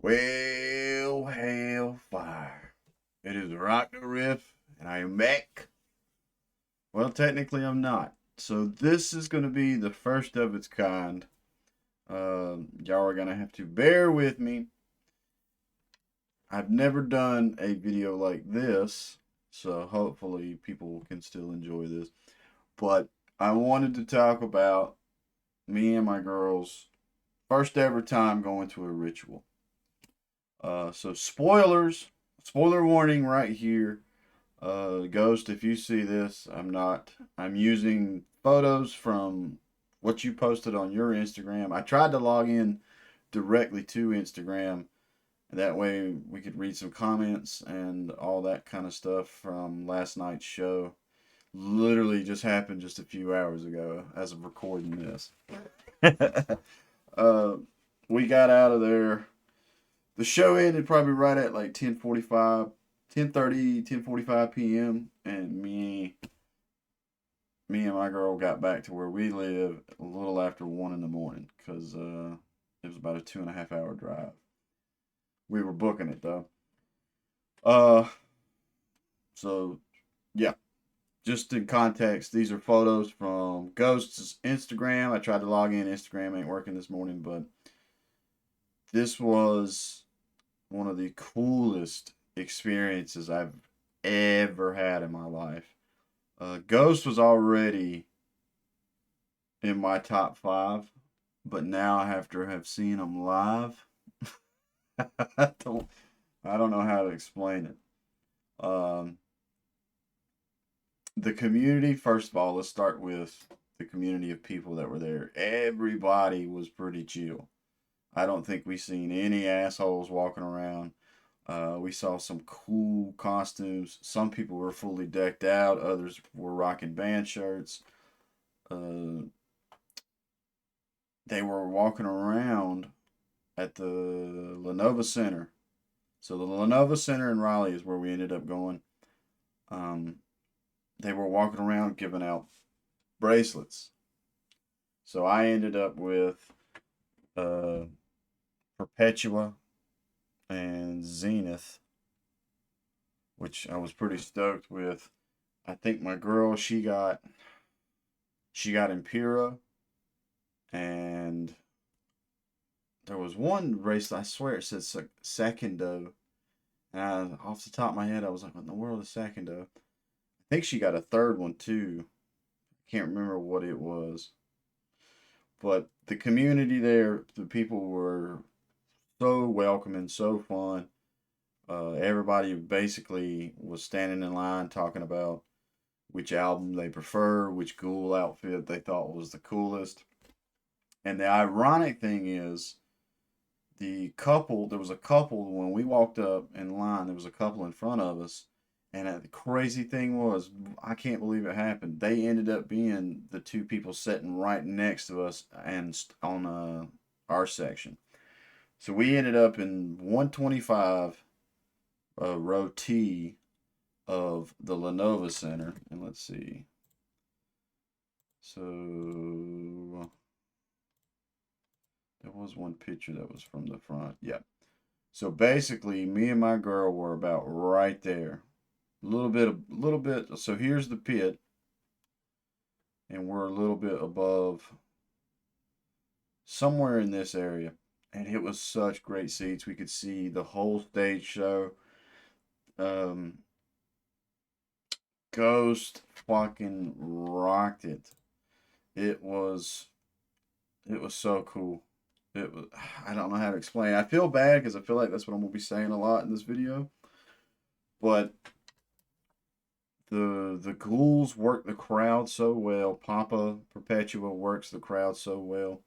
Well, hellfire. It is RockdaRiff, and I am back. Well, technically, I'm not. So, this is going to be the first of its kind. Y'all are going to have to bear with me. I've never done a video like this, so hopefully, people can still enjoy this. But I wanted to talk about me and my girls' first ever time going to a ritual. So, spoiler warning right here. Ghost, if you see this, I'm not. I'm using photos from what you posted on your Instagram. I tried to log in directly to Instagram, and that way we could read some comments and all that kind of stuff from last night's show. Literally just happened just a few hours ago as of recording this. uh, we got out of there. The show ended probably right at like 10:45, 10:30, 10:45 p.m. and me and my girl got back to where we live a little after 1 in the morning because it was about a 2.5 hour drive. We were booking it though. Uh, so yeah, just in context, these are photos from Ghost's Instagram. I tried to log in. Instagram ain't working this morning, but this was one of the coolest experiences I've ever had in my life. Ghost was already in my top five, but now after have seen him live, I don't I don't know how to explain it. The community, first of all, let's start with the community of people that were there. Everybody was pretty chill. I don't think we seen any assholes walking around. We saw some cool costumes. Some people were fully decked out. Others were rocking band shirts. Uh, they were walking around at the Lenovo Center. So the Lenovo Center in Raleigh is where we ended up going. Um, they were walking around giving out bracelets. So I ended up with uh, Perpetua and Zenith, which I was pretty stoked with. I think my girl she got Impera, and there was one bracelet I swear it said Secondo, and off the top of my head I was like, what in the world is Secondo? I think she got a third one too. Can't remember what it was. But the community there, the people were so welcoming, so fun. Everybody basically was standing in line talking about which album they prefer, which Ghoul outfit they thought was the coolest. And the ironic thing is, there was a couple when we walked up in line, there was a couple in front of us. And the crazy thing was, I can't believe it happened. They ended up being the two people sitting right next to us and on our section. So we ended up in 125 row T of the Lenovo Center. And let's see. So there was one picture that was from the front. Yeah. So basically, me and my girl were about right there. A little bit. So here's the pit, and we're a little bit above, somewhere in this area. And it was such great seats. We could see the whole stage show. Um, Ghost fucking rocked it. It was it was so cool. It was I don't know how to explain. I feel bad because I feel like that's what I'm gonna be saying a lot in this video. But the ghouls work the crowd so well. Papa Perpetua works the crowd so well.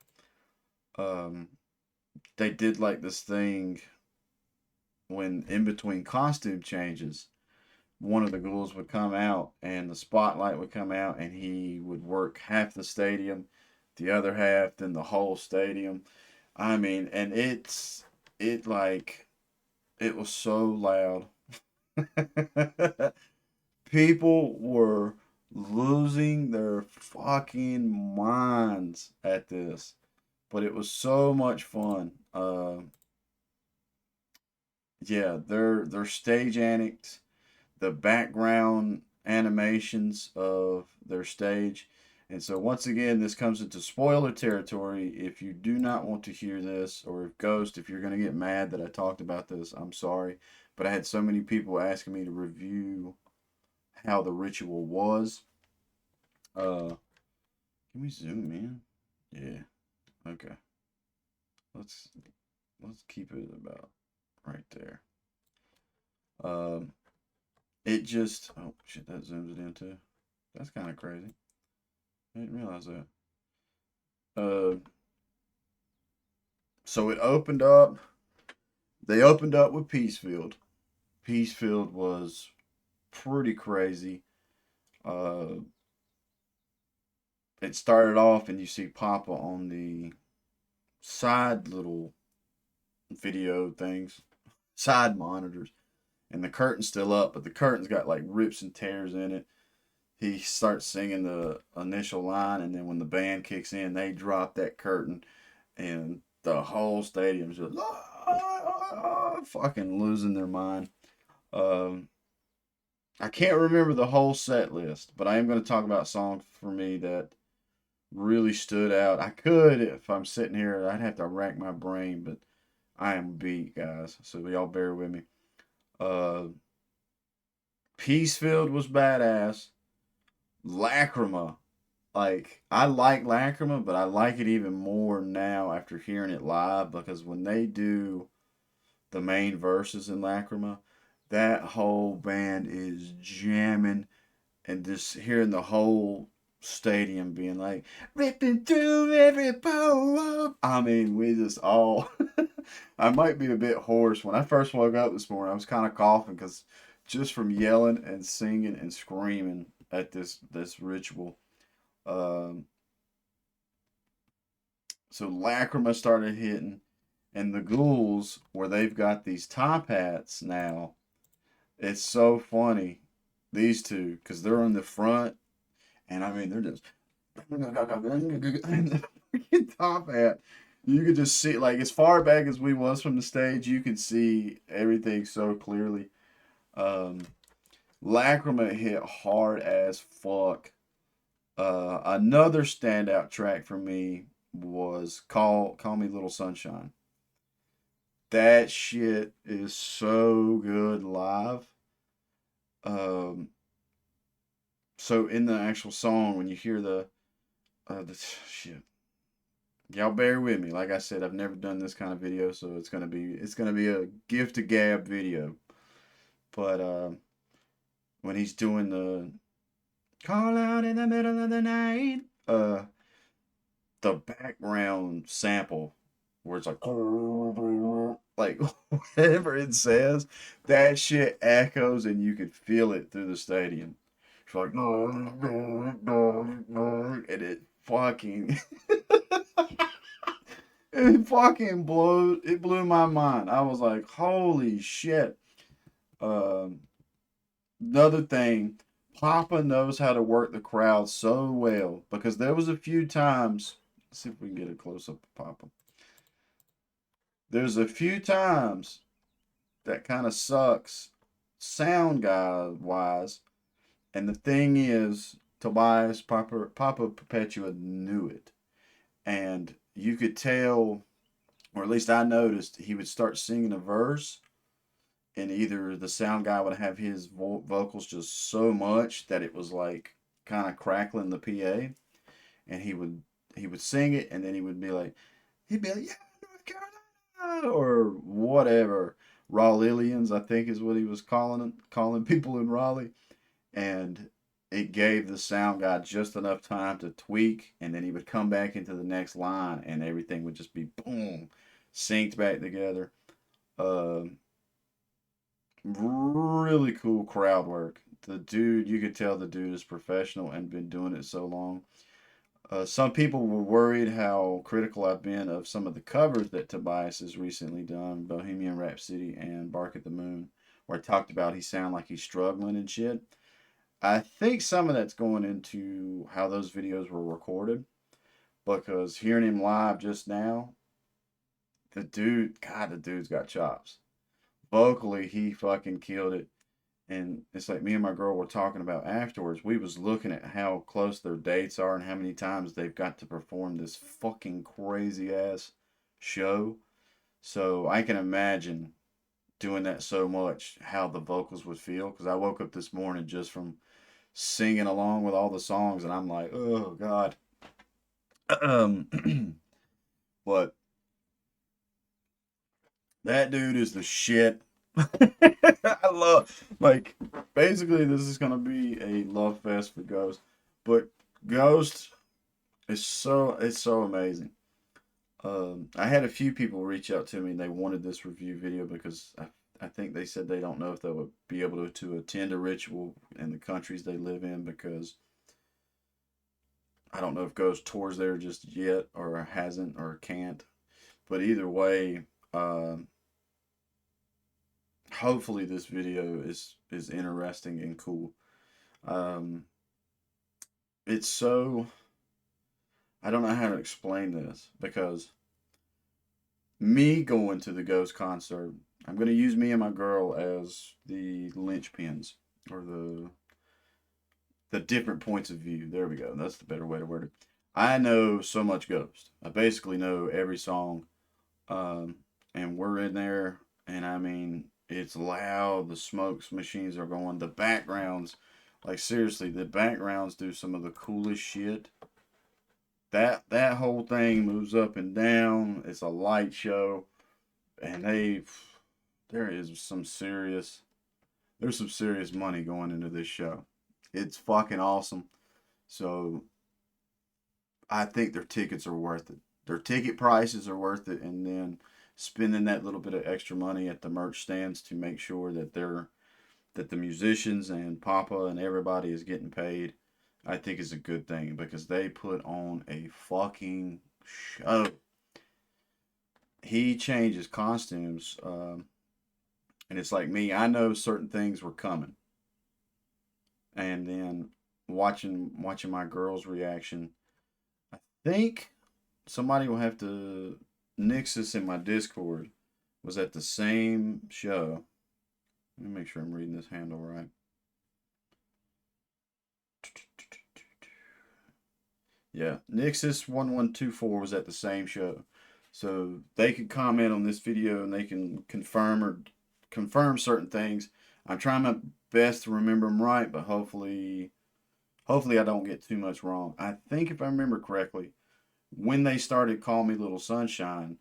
Um, they did like this thing when in between costume changes, one of the ghouls would come out and the spotlight would come out and he would work half the stadium, the other half, then the whole stadium. I mean, and it like it was so loud. People were losing their fucking minds at this, but it was so much fun. yeah, they're stage antics, the background animations of their stage. And so once again, this comes into spoiler territory. If you do not want to hear this, or if Ghost, if you're gonna get mad that I talked about this, I'm sorry. But I had so many people asking me to review how the ritual was. Can we zoom in? Yeah. Okay. Let's let's keep it about right there. Um, it just oh shit, that zooms it in too. That's kind of crazy. I didn't realize that. Uh, so it opened up. They opened up with Peacefield. Peacefield was pretty crazy. Uh, it started off, and you see Papa on the side little video things, side monitors, and the curtain's still up, but the curtain's got like rips and tears in it. He starts singing the initial line, and then when the band kicks in, they drop that curtain, and the whole stadium's just fucking losing their mind. Um, I can't remember the whole set list, but I am going to talk about songs for me that really stood out. I could, if I'm sitting here, I'd have to rack my brain, but I am beat, guys. So y'all bear with me. Uh, Peacefield was badass. Lacrima, like I like Lacrima, but I like it even more now after hearing it live because when they do the main verses in Lacrima, that whole band is jamming and just hearing the whole stadium being like ripping through every pore. I mean, we just all. I might be a bit hoarse. When I first woke up this morning, I was kind of coughing because just from yelling and singing and screaming at this ritual. Um, so Lacrima started hitting, and the ghouls where they've got these top hats now. It's so funny, these two, because they're on the front, and I mean they're just and the freaking top hat. You could just see, like as far back as we was from the stage, you could see everything so clearly. Um, Lacrima hit hard as fuck. Another standout track for me was "Call Me Little Sunshine." That shit is so good live. Um, so in the actual song, when you hear the shit, y'all bear with me. Like I said, I've never done this kind of video, so it's gonna be a gift to gab video. But when he's doing the call out in the middle of the night, the background sample where it's like whatever it says, that shit echoes and you could feel it through the stadium. It's like and it fucking it fucking blew my mind. I was like, holy shit. Um, another thing, Papa knows how to work the crowd so well because there was a few times. Let's see if we can get a close up of Papa. There's a few times that kind of sucks sound guy wise. And the thing is, Tobias Papa Perpetua knew it. And you could tell, or at least I noticed, he would start singing a verse, and either the sound guy would have his vocals just so much that it was like kind of crackling the PA, and he would sing it, and then he'd be like, yeah, North Carolina, or whatever. Raw Lillians, I think, is what he was calling people in Raleigh, and it gave the sound guy just enough time to tweak, and then he would come back into the next line, and everything would just be boom, synced back together. Um, really cool crowd work. The dude, you could tell the dude is professional and been doing it so long. Some people were worried how critical I've been of some of the covers that Tobias has recently done, Bohemian Rhapsody and Bark at the Moon, where I talked about he sound like he's struggling and shit. I think some of that's going into how those videos were recorded because hearing him live just now, the dude's got chops. vocally, he fucking killed it. And it's like me and my girl were talking about afterwards. We was looking at how close their dates are and how many times they've got to perform this fucking crazy ass show. So I can imagine doing that so much, how the vocals would feel. Because I woke up this morning just from singing along with all the songs, and I'm like, oh god. But that dude is the shit. I love, like, basically this is gonna be a love fest for Ghost, but Ghost is so amazing. I had a few people reach out to me and they wanted this review video because I think they said they don't know if they would be able to attend a ritual in the countries they live in because I don't know if Ghost tours there just yet or hasn't or can't. But either way, hopefully this video is interesting and cool. Um, it's so I don't know how to explain this because me going to the Ghost concert, I'm gonna use me and my girl as the linchpins or the different points of view. There we go. That's the better way to word it. I know so much Ghost. I basically know every song, um, and we're in there, and I mean it's loud. The smokes machines are going. The backgrounds, like seriously, the backgrounds do some of the coolest shit. That whole thing moves up and down. It's a light show, and there is there's some serious money going into this show. It's fucking awesome. So I think their tickets are worth it. Their ticket prices are worth it, and then spending that little bit of extra money at the merch stands to make sure that the musicians and Papa and everybody is getting paid. I think is a good thing because they put on a fucking show. He changes costumes, and it's like me. I know certain things were coming, and then watching my girl's reaction. I think somebody will have to nix this in my Discord. Was at the same show. Let me make sure I'm reading this handle right. Yeah, Nixus1124 was at the same show. So they could comment on this video and they can confirm certain things. I'm trying my best to remember them right, but hopefully I don't get too much wrong. I think if I remember correctly, when they started Call Me Little Sunshine,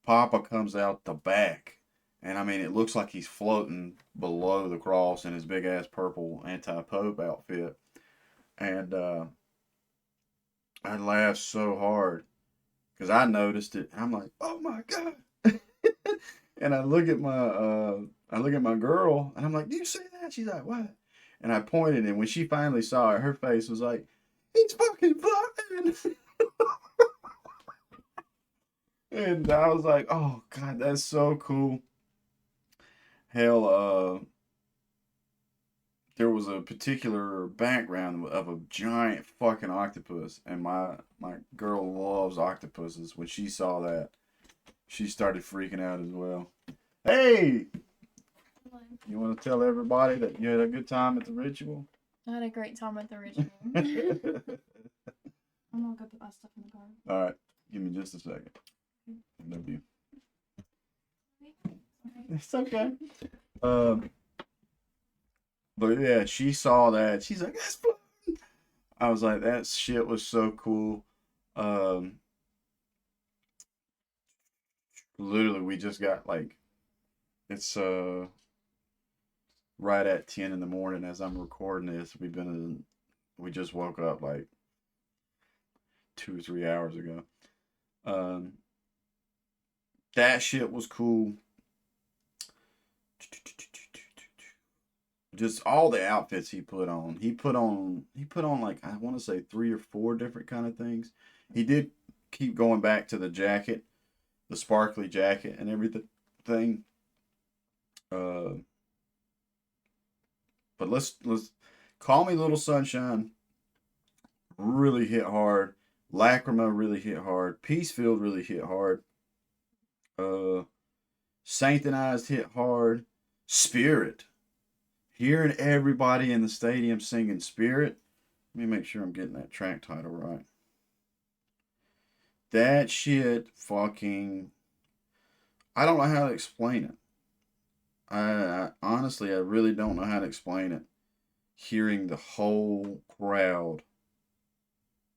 Papa comes out the back. And I mean, it looks like he's floating below the cross in his big ass purple anti Pope outfit. And I laughed so hard because I noticed it. I'm like, oh my God. And I look at my girl and I'm like, do you see that? She's like, what? And I pointed and when she finally saw it, her face was like, he's fucking flying. And I was like, oh God, that's so cool. Hell, there was a particular background of a giant fucking octopus, and my girl loves octopuses. When she saw that, she started freaking out as well. Hey, you want to tell everybody that you had a good time at the ritual? I had a great time at the ritual. I'm gonna go put my stuff in the car. All right, give me just a second. I love you. It's okay. But yeah, she saw that. She's like, "That's fun." I was like, "That shit was so cool." Um, Literally, we just got like it's right at 10 in the morning as I'm recording this. We just woke up like 2 or 3 hours ago. Um, that shit was cool. Just all the outfits he put on. He put on like I want to say 3 or 4 different kind of things. He did keep going back to the jacket, the sparkly jacket and everything. Uh, but let's Call Me Little Sunshine really hit hard. Lacrima really hit hard. Peacefield really hit hard. Uh, Sanctinized hit hard. Spirit. Hearing everybody in the stadium singing Spirit. Let me make sure I'm getting that track title right. That shit fucking. I don't know how to explain it. I honestly, I really don't know how to explain it. Hearing the whole crowd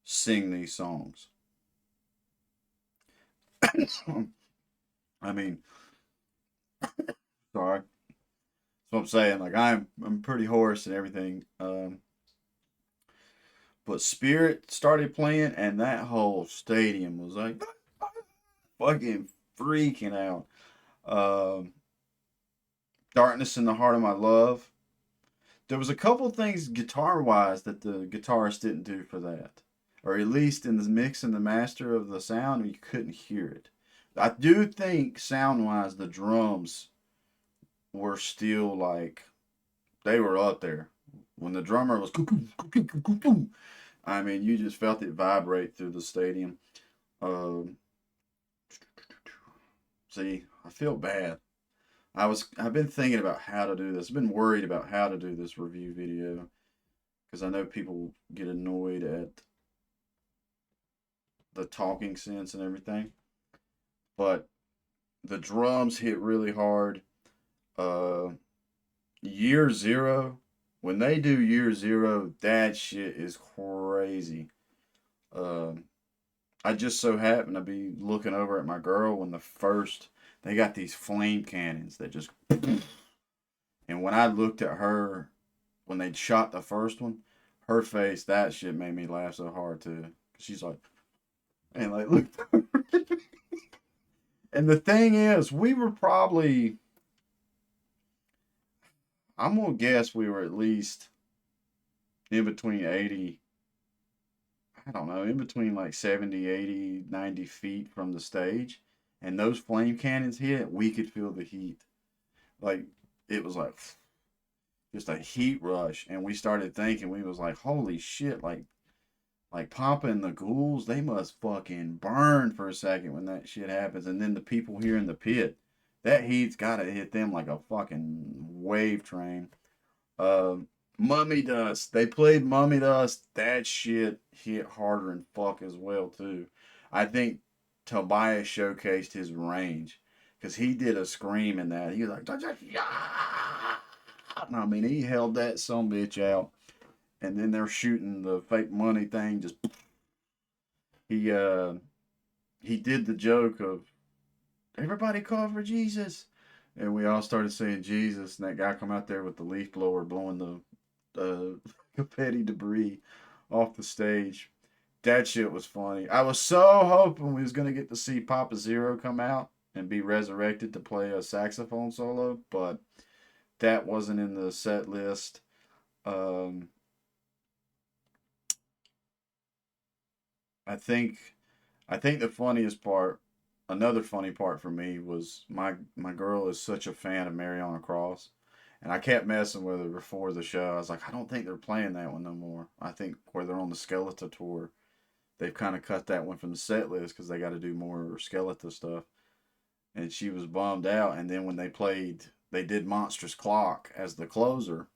sing these songs. I mean, sorry. That's what I'm saying. Like I'm pretty hoarse and everything. But Spirit started playing, and that whole stadium was like fucking freaking out. Um, Darkness in the Heart of My Love. There was a couple things guitar wise that the guitarist didn't do for that, or at least in the mix and the master of the sound, you couldn't hear it. I do think sound wise, the drums were still like they were up there when the drummer was. I mean, you just felt it vibrate through the stadium. Um, See, I feel bad. I've been thinking about how to do this. I've been worried about how to do this review video because I know people get annoyed at the talking sense and everything. But the drums hit really hard. Uh, Year Zero, when they do Year Zero, that shit is crazy. Um, I just so happened to be looking over at my girl when they got these flame cannons that just and when I looked at her when they shot the first one, her face, that shit made me laugh so hard too. She's like, and like, look. And the thing is, we were probably, I'm gonna guess we were at least in between 80, I don't know, in between like 70, 80, 90 feet from the stage. And those flame cannons hit, we could feel the heat. Like, it was like just a heat rush. And we started thinking, we was like, holy shit, like Papa and the ghouls, they must fucking burn for a second when that shit happens. And then the people here in the pit, that heat's gotta hit them like a fucking wave train. Um, Mummy Dust, they played Mummy Dust. That shit hit harder and fuck as well too. I think Tobias showcased his range because he did a scream in that. He was like, I mean, he held that some bitch out. And then they're shooting the fake money thing. Just he uh he did the joke of everybody call for Jesus, and we all started saying Jesus, and that guy come out there with the leaf blower blowing the confetti debris off the stage. That shit was funny. I was so hoping we was gonna get to see Papa Zero come out and be resurrected to play a saxophone solo, but that wasn't in the set list. Um, I think I think the funniest part, another funny part for me was my girl is such a fan of Mariana Cross, and I kept messing with her before the show. I was like, I don't think they're playing that one no more. I think where they're on the Skeletor tour, they've kind of cut that one from the set list because they got to do more Skeletor stuff. And she was bummed out. And then when they did Monstrous Clock as the closer.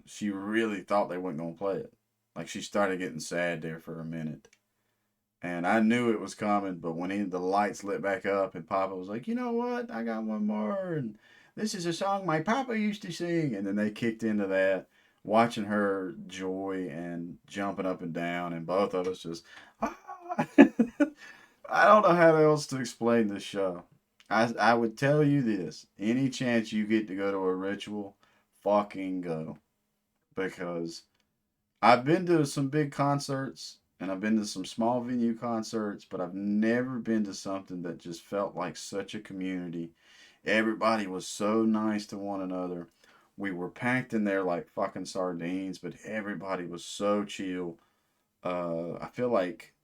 She really thought they weren't gonna play it. Like she started getting sad there for a minute. And I knew it was coming, but when the lights lit back up and Papa was like, you know what? I got one more. And this is a song my Papa used to sing. And then they kicked into that, watching her joy and jumping up and down. And both of us just, ah. I don't know how else to explain this show. I would tell you this any chance you get to go to a ritual, fucking go. Because I've been to some big concerts and I've been to some small venue concerts, but I've never been to something that just felt like such a community. Everybody was so nice to one another. We were packed in there like fucking sardines, but everybody was so chill. I feel like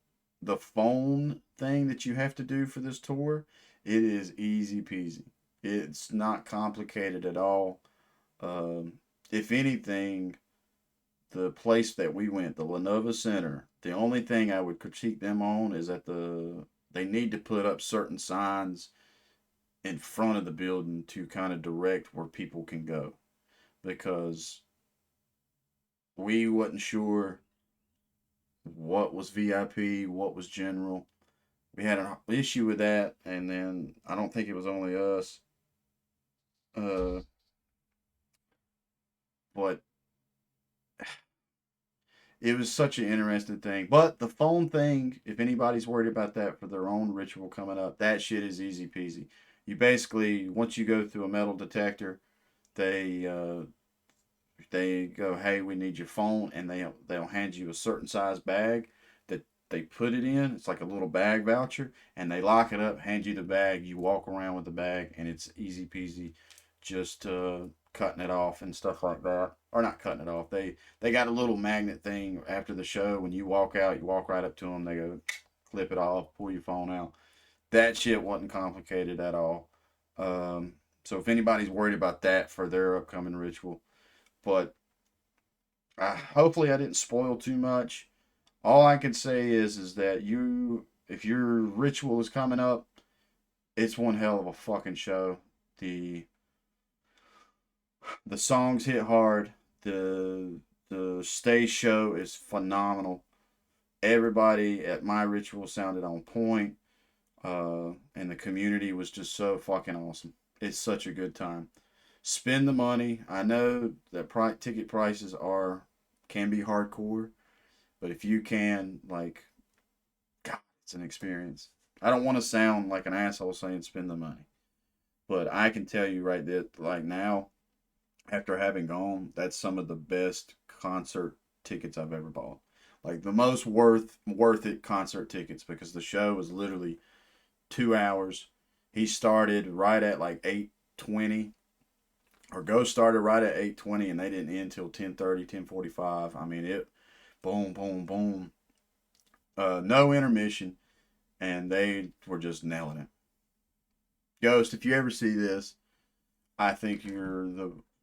the phone thing that you have to do for this tour, it is easy peasy. It's not complicated at all. Um, if anything, the place that we went, the Lenovo Center, the only thing I would critique them on is that they need to put up certain signs in front of the building to kind of direct where people can go, because we wasn't sure what was VIP, what was general. We had an issue with that, and then I don't think it was only us. Uh, but it was such an interesting thing. But the phone thing, if anybody's worried about that for their own ritual coming up, that shit is easy peasy. You basically, once you go through a metal detector, they they go, hey, we need your phone, and they'll hand you a certain size bag that they put it in. It's like a little bag voucher, and they lock it up, hand you the bag. You walk around with the bag, and it's easy peasy, just cutting it off and stuff like that. Or not cutting it off. They got a little magnet thing after the show. When you walk out, you walk right up to them. They go, clip it off, pull your phone out. That shit wasn't complicated at all. So if anybody's worried about that for their upcoming ritual, but hopefully I didn't spoil too much. All I can say is that if your ritual is coming up, it's one hell of a fucking show. The the songs hit hard. The stage show is phenomenal. Everybody at my ritual sounded on point, and the community was just so fucking awesome. It's such a good time. Spend the money. I know that ticket prices can be hardcore, but if you can, like, God, it's an experience. I don't want to sound like an asshole saying spend the money, but I can tell you right there, like now, after having gone, that's some of the best concert tickets I've ever bought. Like the most worth it concert tickets, because the show was literally 2 hours. He started right at like 8:20, or Ghost started right at 8:20, and they didn't end until 10:30, 10:45. I mean, it boom, boom, boom. No intermission, and they were just nailing it. Ghost, if you ever see this, I think you're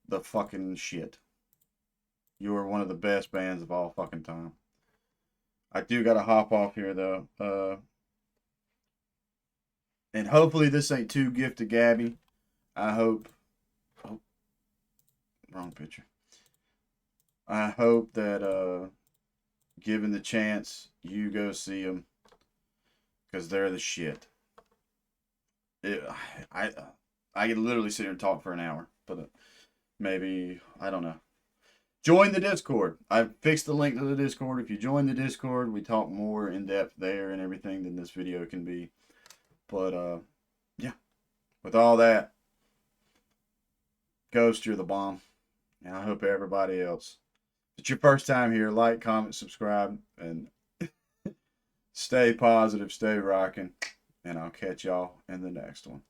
the fucking shit. You are one of the best bands of all fucking time. I do gotta hop off here though. And hopefully this ain't too gift to Gabby. I hope. Oh, wrong picture. I hope that given the chance, you go see them, because they're the shit. It, I I could literally sit here and talk for an hour, but maybe I don't know. Join the Discord. I fixed the link to the Discord. If you join the Discord, we talk more in depth there and everything than this video can be. But yeah, with all that, Ghost, you're the bomb, and I hope everybody else. If it's your first time here, like, comment, subscribe, and stay positive, stay rocking, and I'll catch y'all in the next one.